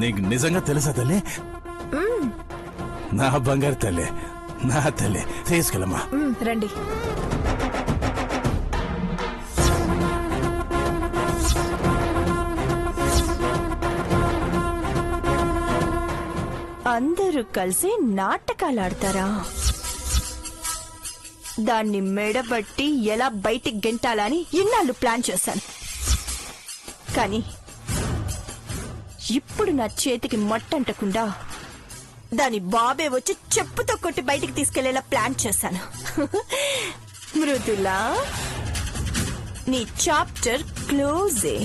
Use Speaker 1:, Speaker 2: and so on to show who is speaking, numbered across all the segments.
Speaker 1: నీకు నిజంగా తెలుసా తల్లి? నా బంగారు తల్లి, నా తల్లి, తీసుకెళ్ళమ్మా.
Speaker 2: రండి. అందరూ కలిసి నాటకాలు ఆడతారా? దాన్ని మెడబట్టి ఎలా బయటికి గెంటాలని ఇన్నాళ్ళు ప్లాన్ చేశాను. కానీ ఇప్పుడు నా చేతికి మట్టంటకుండా దాని బాబే వచ్చి చెప్పుతో కొట్టి బయటికి తీసుకెళ్లేలా ప్లాన్ చేశాను. మృదులా, నీ చాప్టర్ క్లోజే.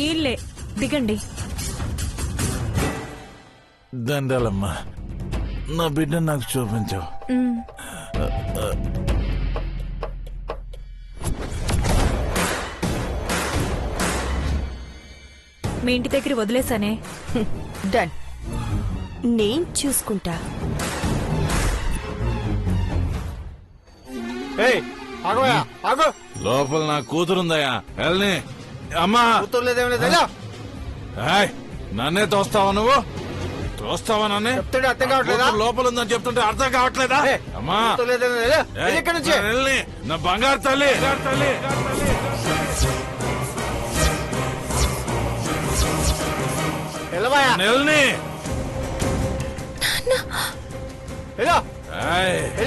Speaker 3: ఈళ్ళే దిగండి.
Speaker 1: దండాలమ్మా, నా బిడ్డ నాకు చూపించావు.
Speaker 3: మీ ఇంటి దగ్గర వదిలేసానే.
Speaker 2: డన్, నేను చూసుకుంటా.
Speaker 1: లోపల నా కూతురుందయ్యా, వెళ్ళని. అమ్మా నన్నే తోస్తావా నువ్వు? తోస్తావా నన్నే?
Speaker 4: అర్థం కావట్లేదా?
Speaker 1: లోపల ఉందని చెప్తుంటే అర్థం కావట్లేదా? అమ్మా వెళ్ళని, నా బంగారు తల్లి. వెళ్ళని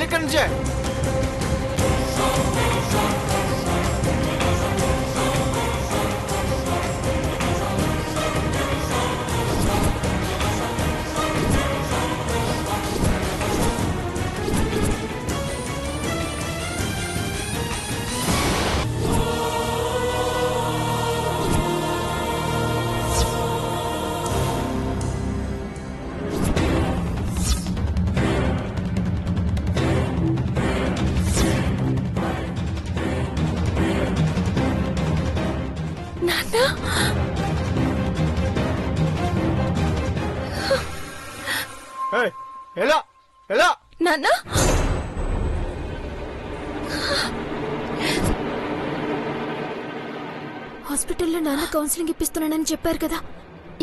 Speaker 4: ఎక్కడి నుంచే
Speaker 2: నాన్న, హాస్పిటల్లో నాన్న కౌన్సిలింగ్ ఇప్పిస్తున్నానని చెప్పారు కదా,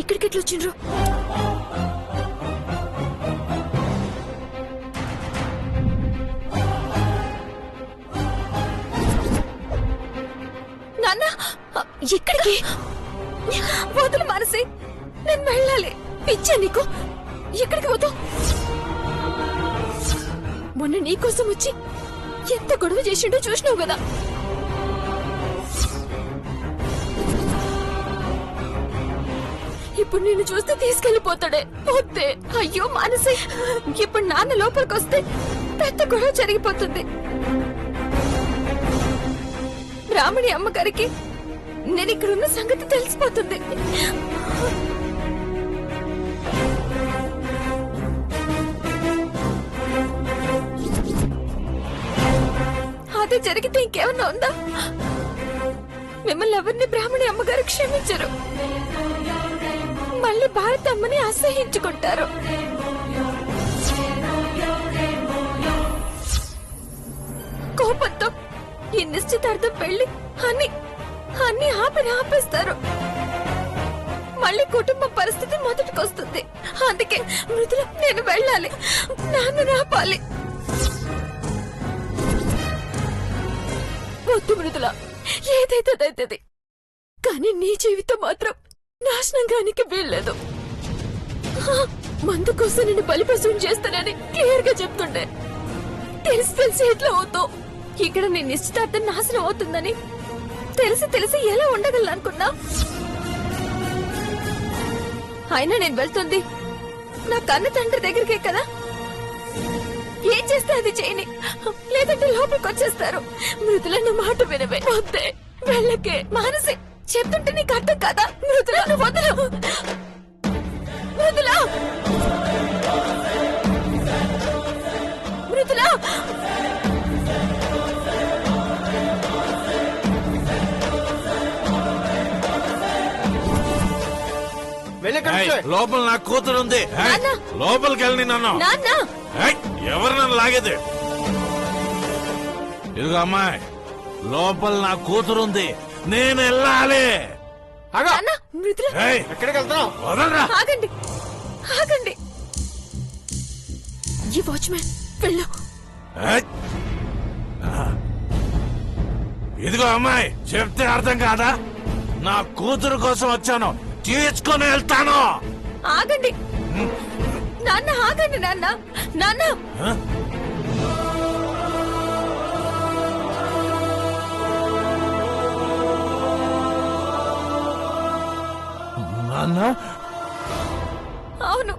Speaker 2: ఇక్కడికి ఎట్లా వచ్చిండ్రు? నాన్న, ఎక్కడికి? వదులు మానసి, నేను వెళ్ళాలి. పిచ్చా నీకు? ఎక్కడికి వద్దు. మొన్న నీకోసం వచ్చి ఎంత గొడవ చేసిండో చూసినావు కదా. ఇప్పుడు నిన్ను చూస్తే తీసుకెళ్లిపోతాడే. వద్దే. అయ్యో మానసి, ఇప్పుడు నాన్న లోపలికి వస్తే పెద్ద గొడవ జరిగిపోతుంది. రాముడి అమ్మగారికి నేను ఇక్కడున్న సంగతి తెలిసిపోతుంది. అదే జరిగితే ఇంకేమన్నా ఉందా? మిమ్మల్ని ఎవరిని బ్రాహ్మణి అమ్మగారు క్షమించరు. మళ్ళీ భారత అమ్మని అసహించుకుంటారు. కోపంతో ఈ నిశ్చితార్థం పెళ్లి అన్ని ఆపేస్తారు. మళ్ళీ కుటుంబ పరిస్థితి మొదటికొస్తుంది. అందుకే మృదుల, నేను వెళ్ళాలి. నాన్న ఆపాలి. వద్దు మృదుల, ఏదైతే కానీ నీ జీవితం మాత్రం నాశనం కానికి వీల్లేదు. మందు కోసం నిన్ను బలిపశువుని చేస్తానని క్లియర్ గా చెప్తుండే. తెలిసి ఎట్లా అవుతావు? ఇక్కడ నీ నిశ్చితార్థం నాశనం అవుతుందని తెలిసి ఎలా ఉండగలను అనుకున్నా? అయినా నేను వెళ్తుంది నా కన్న తండ్రి దగ్గరికే కదా. ఏం చేస్తే అది చేయని, లేదంటే లోపలికి వచ్చేస్తారు. మృదుల మాట వినవే. వద్దే, వెళ్ళకే. మానసి, చెప్తుంటే నీకు అర్థం కదా. మృదుల, వదలు. మృదుల.
Speaker 4: వెళ్ళి ఇక్కడి
Speaker 1: ఏయ్,
Speaker 4: నుంచి
Speaker 1: లోపల నా కూతురు ఉంది. ఏయ్,
Speaker 2: నాన్న.
Speaker 1: లోపలికి వెళ్ళి నన్ను
Speaker 2: నాన్న
Speaker 1: ఎవరు నన్ను లాగేది? ఇదిగో అమ్మాయి, లోపల నా కూతురు ఉంది, నేను వెళ్ళాలి.
Speaker 4: ఆగా
Speaker 2: నాన్న మృదుల
Speaker 1: ఏయ్,
Speaker 4: ఎక్కడికి వెళ్తున్నావు?
Speaker 1: వదలరా.
Speaker 2: ఆగండి ఆగండి ఈ వాచ్మ్యాన్ వెళ్ళు.
Speaker 1: ఏయ్. ఇదిగో అమ్మాయి, చెప్తే అర్థం కాదా? నా కూతురు కోసం వచ్చాను, తీసుకొని వెళ్తాను.
Speaker 2: ఆగండి నాన్న, ఆగండి నాన్న. నాన్న
Speaker 1: ఆ? నాన్న,
Speaker 2: అవును,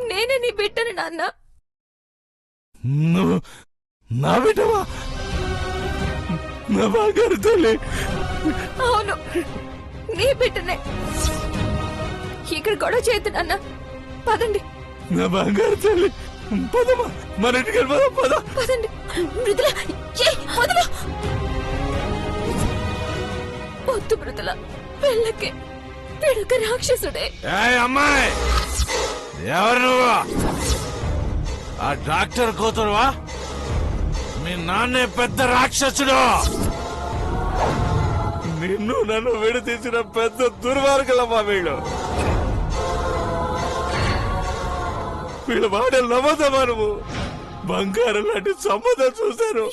Speaker 2: నేనే నీ బిడ్డను నాన్న.
Speaker 1: నువ్వు నా బిడ్డవా? నా బంగారు తల్లి.
Speaker 2: అవును, నీ బిడ్డనే. ఇక్కడ గొడవ చేయద్దు నాన్న, పదండి
Speaker 1: నా బంగారు తల్లి. పదమా, మన ఇంటికి వెళ్ళిపోదాం, పద.
Speaker 2: పదండి. మృదుల వదలు. వద్దు మృదుల, వెళ్ళకే. వీడొక రాక్షసుడే.
Speaker 1: ఏయ్ అమ్మాయి, ఎవరు నువ్వు? ఆ డాక్టర్ కూతురువా? మీ నాన్నే పెద్ద రాక్షసుడు. నిన్ను నన్ను విడతీసిన పెద్ద దుర్మార్గులమ్మా వీళ్ళు. వీళ్ళ మాటలు నమ్మదమ్మా నువ్వు? బంగారం లాంటి సంబంధం చూశాను.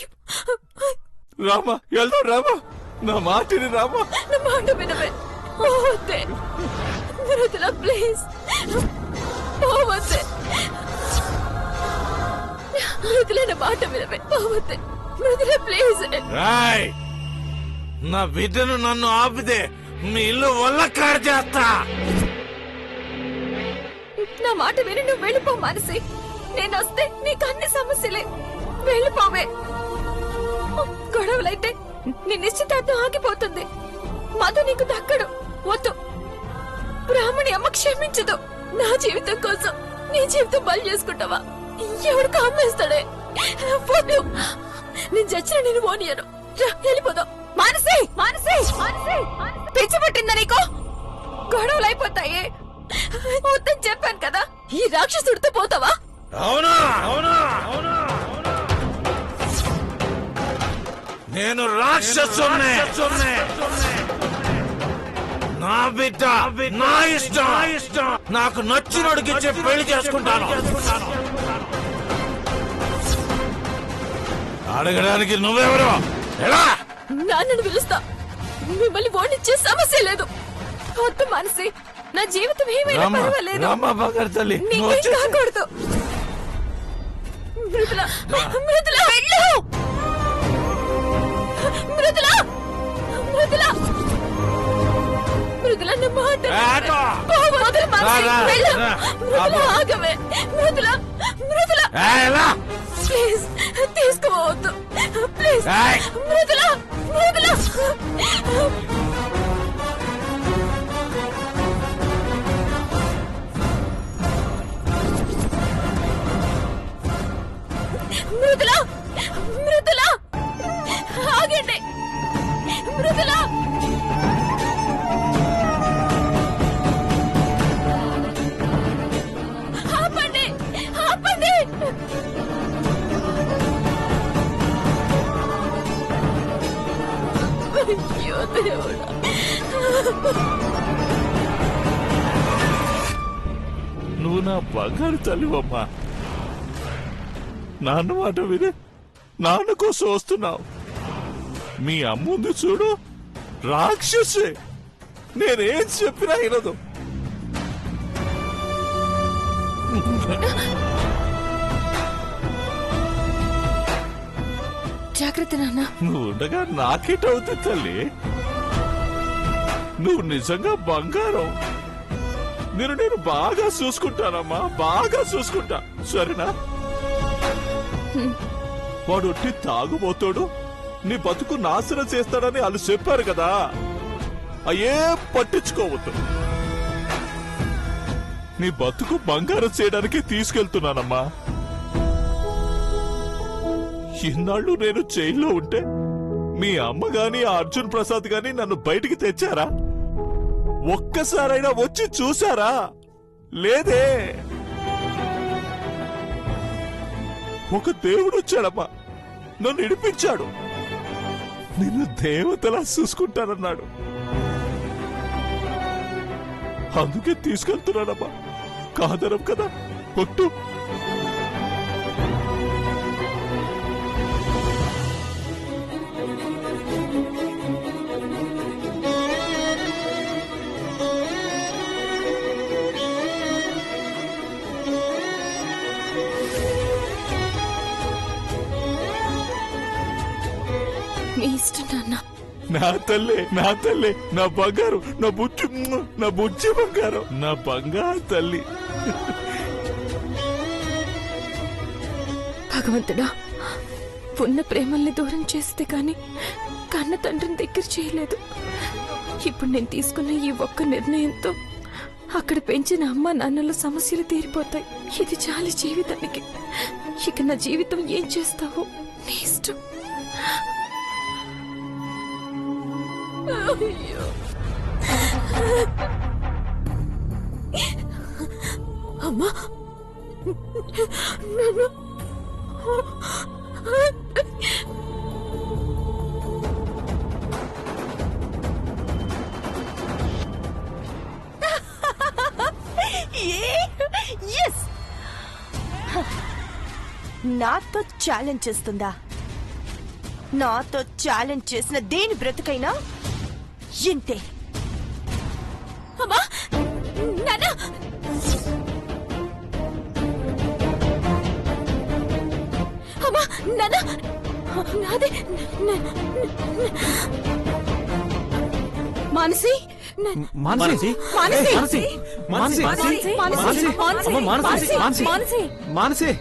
Speaker 1: రామా, వెళ్తాం రామా, నా మాటిని రామా.
Speaker 2: నా మాట వినవే. పోవద్దే మృదుల, ప్లీజ్ పోవద్దే. మృదుల, నా మాట వినవే. పోవద్దే మృదుల, ప్లీజ్.
Speaker 1: రాయ్, నా బిడ్డను నన్ను ఆపితే మీ ఇల్లు వల్లకాడు చేస్తా.
Speaker 2: నా మాట విని నువ్వు వెళ్ళిపో మానసి. నేను వస్తే నీకు అన్ని సమస్యలే. వెళ్ళిపోవే. గొడవలైతే నీ నిశ్చితార్థం ఆగిపోతుంది. మధు నీకు దక్కడు. వద్దు. బ్రాహ్మణి అమ్మ క్షమించదు. నా జీవితం కోసం నీ జీవితం బలి చేసుకుంటావా? ఎవడు కామ్మేస్తాడే? వద్దు. నేను చచ్చిన నేను ఓనియను. వెళ్ళిపోదాం. మానసి, మానసి, మానసి, పిచ్చి పట్టిందా నీకు? గొడవలు అయిపోతాయి. వద్దని చెప్పాను కదా. ఈ రాక్షసుడితో పోతావా?
Speaker 1: అవునా అవునా అవునా? నేను రాక్షసున్నే. నా బిడ్డ నా ఇష్టం. నాకు నచ్చినోడికి చెప్పి పెళ్లి చేసుకుంటాను. అడగడానికి నువ్వెవరు? ఎలా?
Speaker 2: నాన్నను పిలుస్తా. మిమ్మల్ని ఓడించే సమస్య లేదు. వద్దు మానసి, నా జీవితం ఏమైనా పర్వాలేదు.
Speaker 1: రామా బంగారు తల్లి, నువ్వు
Speaker 2: నీకేం
Speaker 1: వచ్చేసి-
Speaker 2: కాకూడదు. మృదుల, మృదుల, వెళ్ళు. మృదుల, మృదుల, మృదుల, నా మాట విను.
Speaker 1: ఆటో.
Speaker 2: వదలు మానసి,
Speaker 1: రా, రా,
Speaker 2: వెళ్ళు.
Speaker 1: రా.
Speaker 2: మృదుల,
Speaker 1: ఆపు.
Speaker 2: ఆగవే. మృదుల, మృదుల,
Speaker 1: ఎలా?
Speaker 2: ప్లీజ్ తీసుకోవద్దు. ప్లీజ్
Speaker 1: ఏయ్.
Speaker 2: మృదుల, మృదుల. మృదుల, మృదుల, ఆగండి. మృదుల, ఆపండి, ఆపండి. అయ్యో దేవుడా.
Speaker 1: నువ్వు నా బంగారు తల్లివమ్మా. నాన్న మాట విని నాన్న కోసం వస్తున్నావు. మీ అమ్ముంది చూడు, రాక్షసే. నేనేం చెప్పినా వినదు.
Speaker 2: జాగ్రత్త నాన్న.
Speaker 1: నువ్వు ఉండగా నాకేటవుతుంది తల్లి? నువ్వు నిజంగా బంగారం. నేను బాగా చూసుకుంటానమ్మా, బాగా చూసుకుంటా. సరేనా? వాడు ఒట్టి తాగుబోతాడు, నీ బతుకు నాశనం చేస్తాడని వాళ్ళు చెప్పారు కదా. అయ్యే పట్టించుకోవద్దు. నీ బతుకు బంగారం చేయడానికి తీసుకెళ్తున్నానమ్మా. ఇన్నాళ్ళు నేను జైల్లో ఉంటే మీ అమ్మ గాని ఆ అర్జున్ ప్రసాద్ గాని నన్ను బయటికి తెచ్చారా? ఒక్కసారైనా వచ్చి చూసారా? లేదే. ఒక దేవుడు వచ్చాడమ్మా, నన్ను ఇడిపించాడు. నిన్ను దేవతలా చూసుకుంటానన్నాడు. అందుకే తీసుకెళ్తున్నానమ్మా. కాదరం కదా, కొట్టు.
Speaker 2: మీ ఇష్టం నాన్న.
Speaker 1: నా తల్లి, నా తల్లి, నా బంగారు, నా బుజ్జి, నా బుజ్జి బంగారు, నా బంగారు తల్లి.
Speaker 2: భగవంతుడా, ఉన్న ప్రేమల్ని దూరం చేస్తే కాని కన్న తండ్రిని దగ్గర చేయలేదు. ఇప్పుడు నేను తీసుకున్న ఈ ఒక్క నిర్ణయంతో అక్కడ పెంచిన అమ్మ నాన్నల సమస్యలు తీరిపోతాయి. ఇది చాలు జీవితానికి. ఇక నా జీవితం ఏం చేస్తావో నీ ఇష్టం. అయ్యో. అమ్మా, నన్ను
Speaker 5: నాతో ఛాలెంజ్ చేస్తుందా? నాతో ఛాలెంజ్ చేసిన దేని బ్రతుకైనా ఇంతే.
Speaker 2: అమ్మా, నాన్న, అమ్మా, నాన్న, నాదే మానసి,
Speaker 4: మానసి
Speaker 2: మానసి,
Speaker 4: మానసి
Speaker 2: మానసి, మానసి,
Speaker 4: మానసి
Speaker 2: మానసి,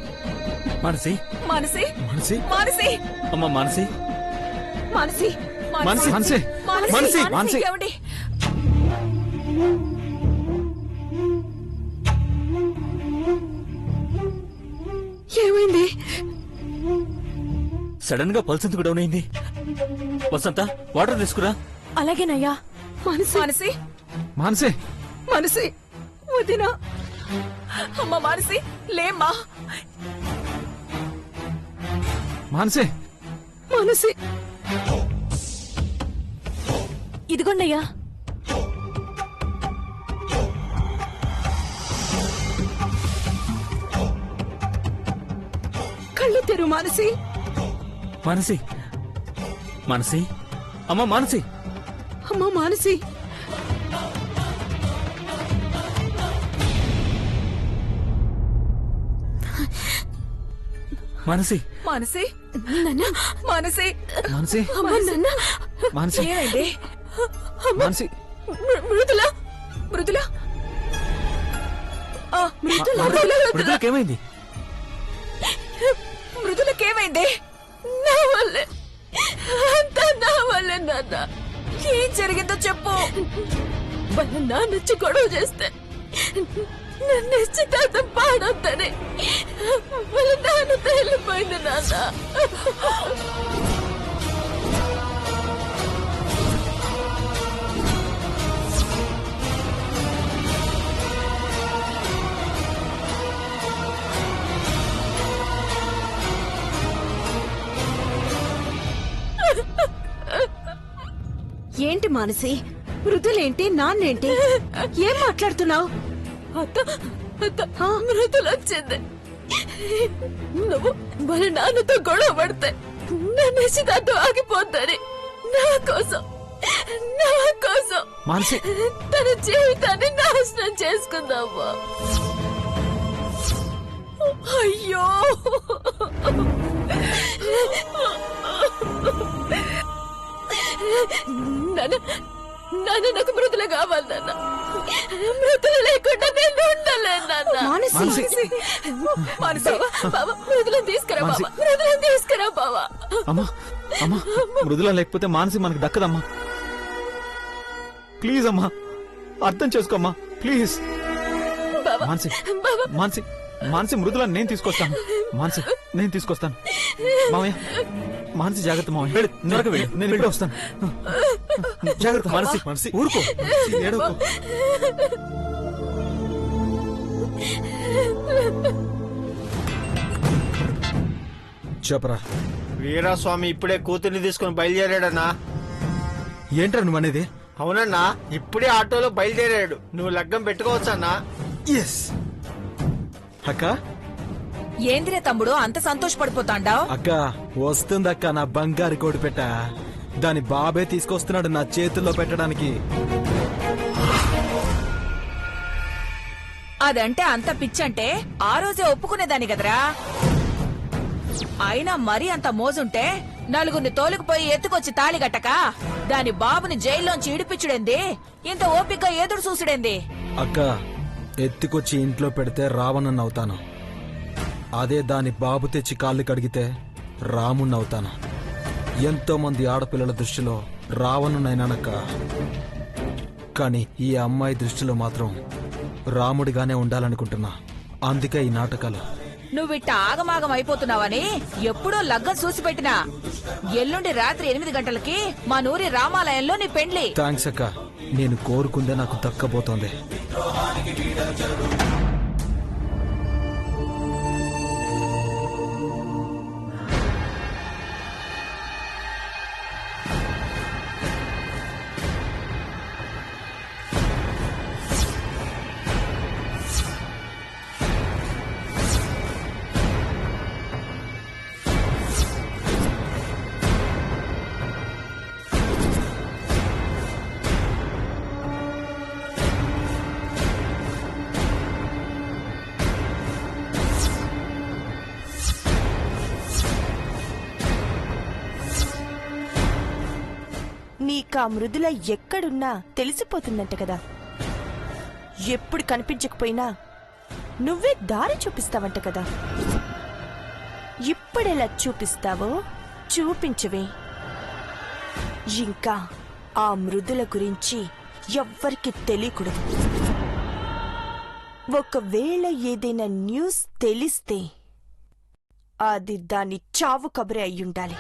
Speaker 4: మానసి
Speaker 2: మానసి,
Speaker 4: మానసి
Speaker 2: మానసి,
Speaker 4: అమ్మ మానసి
Speaker 2: మానసి,
Speaker 4: మానసి మానసి మానసి మానసి
Speaker 2: ఏమండి? ఏమైంది?
Speaker 4: సడన్ గా పల్స్ ఎందుకు డౌన్ అయింది? వసంత, వాటర్ తీసుకురా.
Speaker 2: అలాగేనయ్యా. మానసి, మానసి,
Speaker 4: మానసి
Speaker 2: మానసి, వదినా. అమ్మ మానసి, లేమ్మా.
Speaker 4: మానసి
Speaker 2: మానసి, ఇదిగోండయ్యా. కళ్ళు తెరు మానసి.
Speaker 4: మానసి మానసి అమ్మ మానసి
Speaker 2: అమ్మ మానసి,
Speaker 4: మానసి
Speaker 2: మానసి, నాన్న, మానసి,
Speaker 4: మానసి
Speaker 2: అమ్మ, నాన్న,
Speaker 4: మానసి
Speaker 2: ఏమైంది?
Speaker 4: మానసి
Speaker 2: మృదుల, మృదుల, మృదుల, మృదుల,
Speaker 4: మృదులకేమైంది?
Speaker 2: మృదులకేమైంది? నా వల్లే, అంతా నా వల్లే నాన్న. ఏం జరిగిందో చెప్పు. వాళ్ళ నాన్నొచ్చి గొడవ చేస్తే నన్ను నిశ్చితార్థం పాడొద్దని వాళ్ళ నాన్నతో వెళ్ళిపోయింది నాన్న.
Speaker 5: ఏంటి మానసి? మృదులేంటి, నాన్నేంటి? ఏం మాట్లాడుతున్నావు?
Speaker 2: మృదులు వచ్చింది. నువ్వు వాళ్ళ నాన్నతో గొడవ పడితే నా నిశ్చితార్థం ఆగిపోద్దని నా కోసం
Speaker 4: మానసి
Speaker 2: తన జీవితాన్ని నాశనం చేసుకుందామా? అయ్యో, నాన్న, నాకు మృదులు కావాలి నాన్న. మృదులు లేకుండా నేను ఉండలేను నాన్న.
Speaker 5: మానసి
Speaker 2: మానసి, బావ, మృదులను తీసుకురా బావ, మృదులను తీసుకురా బావ.
Speaker 4: అమ్మా అమ్మా మృదుల లేకపోతే మానసి మనకు దక్కదమ్మా. ప్లీజ్ అమ్మా, అర్థం చేసుకోమ్మా, ప్లీజ్.
Speaker 2: బావా
Speaker 6: మాన్సి
Speaker 2: బావా
Speaker 6: మాన్సి మాన్సి మృదుల నేను తీసుకొస్తాను. మాన్సి నేను తీసుకొస్తాను. మామయ్య మాన్సి జాగ్రత్త మామయ్య. త్వరగా వెళ్ళు. నేను ఇప్పుడే వస్తాను. జాగ్రత్త మానసి. మానసి ఊరుకో, ఏడవకు. చెప్పరా.
Speaker 7: వీరాస్వామి ఇప్పుడే కూతుర్ని తీసుకుని బయలుదేరాడన్నా.
Speaker 6: ఏంట్రా నువ్వు అనేది?
Speaker 7: అవునన్నా, ఇప్పుడే ఆటోలో బయలుదేరాడు. నువ్వు లగ్గం పెట్టుకోవచ్చన్నా.
Speaker 6: ఎస్ అక్క.
Speaker 5: ఏందిరే తమ్ముడు అంత సంతోషపడిపోతాండావ్?
Speaker 6: అక్క వస్తుందక్క నా బంగారు కోడి పెట్ట. దాని బాబే తీసుకొస్తున్నాడు నా చేతుల్లో పెట్టడానికి.
Speaker 5: అదంటే అంత పిచ్చంటే ఆ రోజే ఒప్పుకునేదాని కదరా. అయినా మరీ అంత మోజుంటే నలుగురిని తోలుకుపోయి ఎత్తుకొచ్చి తాళిగట్టక దాని బాబుని జైల్లోంచి ఇడిపించుడేంది? ఇంత ఓపిక ఎదురు చూసుడేంది?
Speaker 6: అక్క ఎత్తుకొచ్చి ఇంట్లో పెడితే రావణన్ అవుతాను. అదే దాని బాబు తెచ్చి కాళ్ళు కడిగితే రాముణ్ణి అవుతాను. ఎంతో మంది ఆడపిల్లల దృష్టిలో రావణునైనానక్క. కానీ ఈ అమ్మాయి దృష్టిలో మాత్రం రాముడిగానే ఉండాలనుకుంటున్నా. అందుకే ఈ నాటకాలు.
Speaker 5: నువ్విట్ట ఆగమాగం అయిపోతున్నావని ఎప్పుడో లగ్గం చూసిపెట్టినా. ఎల్లుండి రాత్రి 8 గంటలకి మా నూరి రామాలయంలో నీ పెండ్లి.
Speaker 6: థ్యాంక్స్ అక్క. నేను కోరుకుందే నాకు దక్కబోతోంది.
Speaker 8: నీకా మృదుల ఎక్కడున్నా తెలిసిపోతుందంట కదా. ఎప్పుడు కనిపించకపోయినా నువ్వే దారి చూపిస్తావంట కదా. ఇప్పుడెలా చూపిస్తావో చూపించవే. ఇంకా ఆ మృదుల గురించి ఎవ్వరికి తెలియకూడదు. ఒకవేళ ఏదైనా న్యూస్ తెలిస్తే అది దాని చావు కబరే అయ్యుండాలి.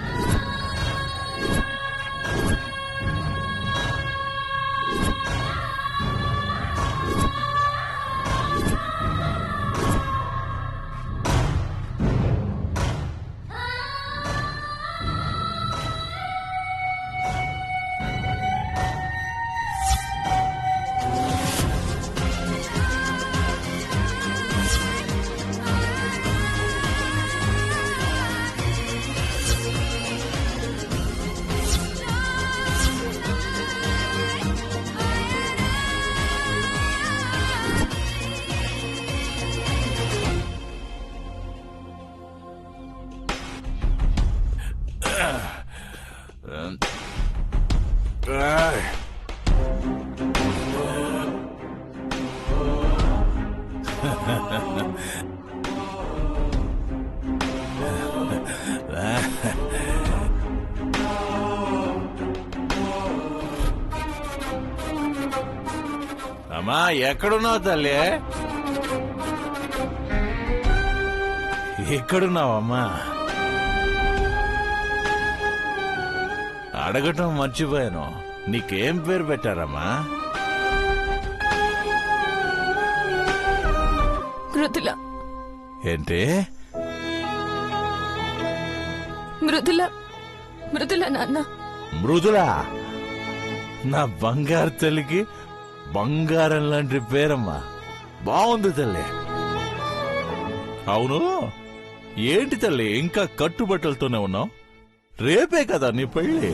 Speaker 1: అమ్మా ఎక్కడున్నావు తల్లి? ఎక్కడున్నావమ్మా? అడగటం మర్చిపోయాను. నీకేం పేరు పెట్టారమ్మా?
Speaker 2: మృదుల.
Speaker 1: ఏంటి?
Speaker 2: మృదుల. మృదుల నాన్న.
Speaker 1: మృదుల? నా బంగారు తల్లికి బంగారం లాంటి పేరమ్మా. బాగుంది తల్లి. అవును, ఏంటి తల్లి ఇంకా కట్టుబట్టలతోనే ఉన్నావు? రేపే కదా నీ పెళ్లి.